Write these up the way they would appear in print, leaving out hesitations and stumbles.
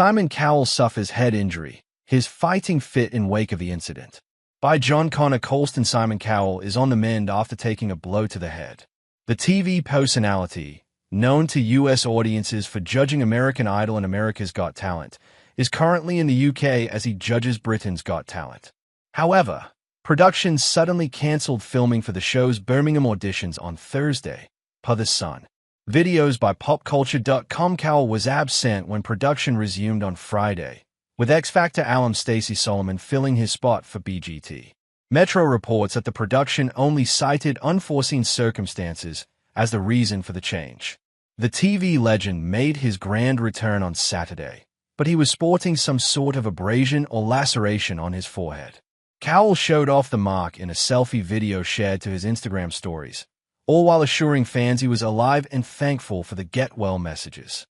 Simon Cowell suffers head injury, his fighting fit in wake of the incident. By John Connor Colston. Simon Cowell is on the mend after taking a blow to the head. The TV personality, known to U.S. audiences for judging American Idol and America's Got Talent, is currently in the UK as he judges Britain's Got Talent. However, production suddenly cancelled filming for the show's Birmingham auditions on Thursday, per The Sun. Videos by popculture.com. Cowell was absent when production resumed on Friday, with X Factor alum Stacey Solomon filling his spot for BGT. Metro reports that the production only cited unforeseen circumstances as the reason for the change. The TV legend made his grand return on Saturday, but he was sporting some sort of abrasion or laceration on his forehead. Cowell showed off the mark in a selfie video shared to his Instagram stories, all while assuring fans he was alive and thankful for the get well messages.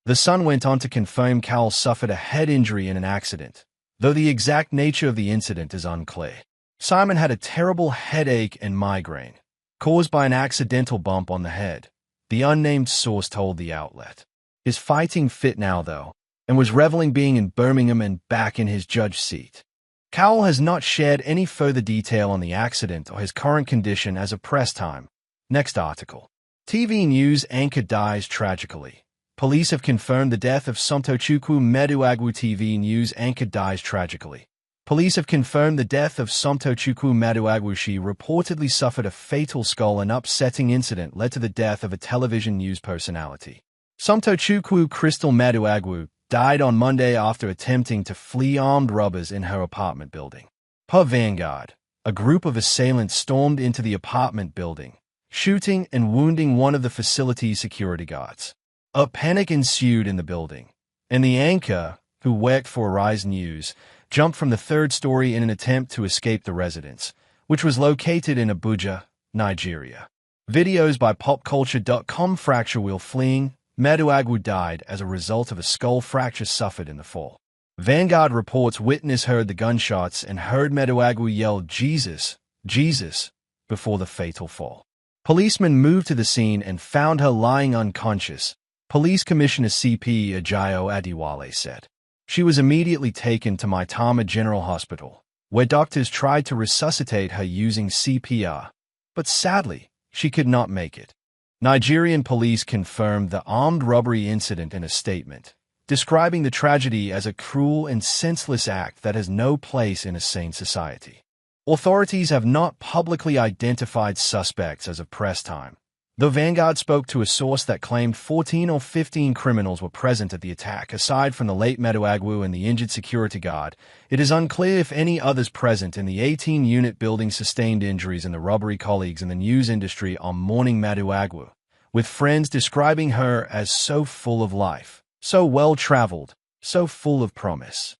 The Sun went on to confirm Cowell suffered a head injury in an accident, though the exact nature of the incident is unclear. Simon had a terrible headache and migraine, caused by an accidental bump on the head, the unnamed source told the outlet. His fighting fit now, though, and was reveling being in Birmingham and back in his judge seat. Cowell has not shared any further detail on the accident or his current condition as of press time. Next article. TV news anchor dies tragically. Police have confirmed the death of Somtochukwu Meduagwu. TV news anchor dies tragically. Police have confirmed the death of Somtochukwu Meduagwu. She reportedly suffered a fatal skull. An upsetting incident led to the death of a television news personality. Somtochukwu Crystal Meduagwu died on Monday after attempting to flee armed robbers in her apartment building. Per Vanguard, a group of assailants stormed into the apartment building, shooting and wounding one of the facility's security guards. A panic ensued in the building, and the anchor, who worked for Arise News, jumped from the third story in an attempt to escape the residence, which was located in Abuja, Nigeria. Videos by popculture.com. Fracture while fleeing. Meduagwu died as a result of a skull fracture suffered in the fall. Vanguard reports witness heard the gunshots and heard Meduagwu yell "Jesus, Jesus," before the fatal fall. Policemen moved to the scene and found her lying unconscious, Police Commissioner CP Ajayo Adiwale said. She was immediately taken to Maitama General Hospital, where doctors tried to resuscitate her using CPR, but sadly, she could not make it. Nigerian police confirmed the armed robbery incident in a statement, describing the tragedy as a cruel and senseless act that has no place in a sane society. Authorities have not publicly identified suspects as of press time, though Vanguard spoke to a source that claimed 14 or 15 criminals were present at the attack. Aside from the late Meduagwu and the injured security guard, it is unclear if any others present in the 18-unit building sustained injuries. And the robbery colleagues in the news industry are mourning Meduagwu, with friends describing her as so full of life, so well-traveled, so full of promise.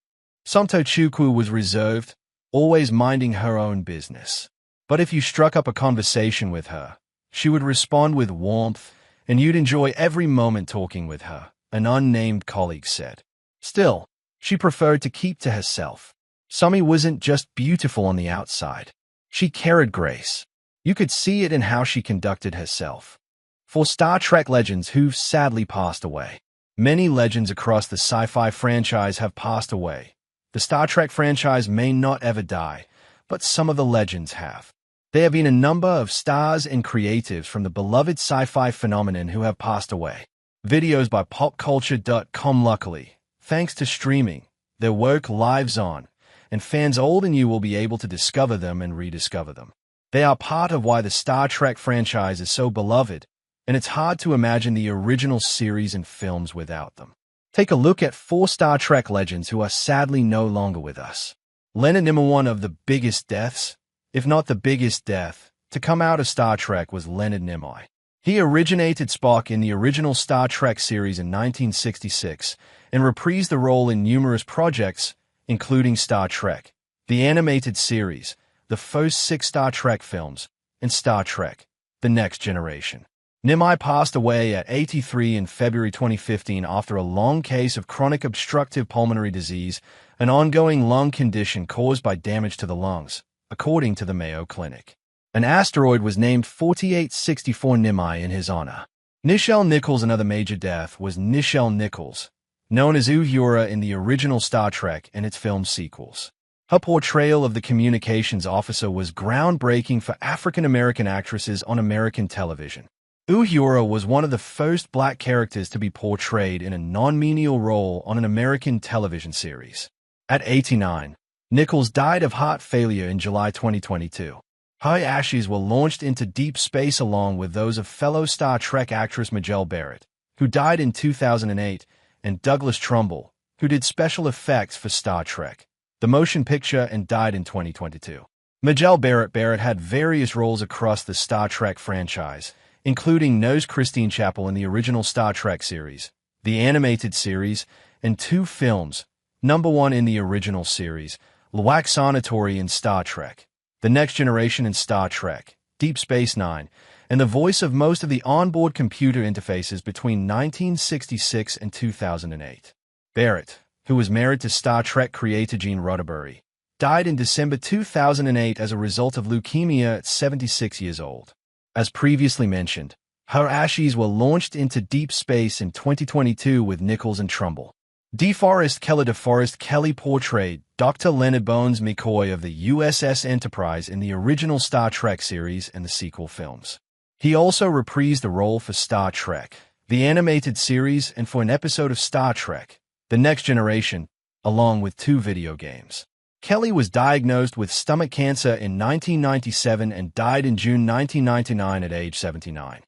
Somtochukwu was reserved, always minding her own business. But if you struck up a conversation with her, she would respond with warmth, and you'd enjoy every moment talking with her, an unnamed colleague said. Still, she preferred to keep to herself. Sumi wasn't just beautiful on the outside. She carried grace. You could see it in how she conducted herself. For Star Trek legends who've sadly passed away. Many legends across the sci-fi franchise have passed away. The Star Trek franchise may not ever die, but some of the legends have. There have been a number of stars and creatives from the beloved sci-fi phenomenon who have passed away. Videos by popculture.com. Luckily, thanks to streaming, their work lives on, and fans old and new will be able to discover them and rediscover them. They are part of why the Star Trek franchise is so beloved, and it's hard to imagine the original series and films without them. Take a look at 4 Star Trek legends who are sadly no longer with us. Leonard Nimoy. One of the biggest deaths, if not the biggest death, to come out of Star Trek was Leonard Nimoy. He originated Spock in the original Star Trek series in 1966 and reprised the role in numerous projects, including Star Trek, the animated series, the first 6 Star Trek films, and Star Trek, The Next Generation. Nimoy passed away at 83 in February 2015 after a long case of chronic obstructive pulmonary disease, an ongoing lung condition caused by damage to the lungs, according to the Mayo Clinic. An asteroid was named 4864 Nimoy in his honor. Nichelle Nichols. Another major death was Nichelle Nichols, known as Uhura in the original Star Trek and its film sequels. Her portrayal of the communications officer was groundbreaking for African-American actresses on American television. Uhura was one of the first black characters to be portrayed in a non-menial role on an American television series. At 89, Nichols died of heart failure in July 2022. Her ashes were launched into deep space along with those of fellow Star Trek actress Majel Barrett, who died in 2008, and Douglas Trumbull, who did special effects for Star Trek, the motion picture, and died in 2022. Majel Barrett had various roles across the Star Trek franchise, including Nose Christine Chapel in the original Star Trek series, the animated series, and 2 films, number 1 in the original series, Lwaxanatori in Star Trek, The Next Generation in Star Trek, Deep Space Nine, and the voice of most of the onboard computer interfaces between 1966 and 2008. Barrett, who was married to Star Trek creator Gene Roddenberry, died in December 2008 as a result of leukemia at 76 years old. As previously mentioned, her ashes were launched into deep space in 2022 with Nichols and Trumbull. DeForest Kelly portrayed Dr. Leonard Bones McCoy of the USS Enterprise in the original Star Trek series and the sequel films. He also reprised the role for Star Trek, the animated series, and for an episode of Star Trek, The Next Generation, along with 2 video games. Kelly was diagnosed with stomach cancer in 1997 and died in June 1999 at age 79.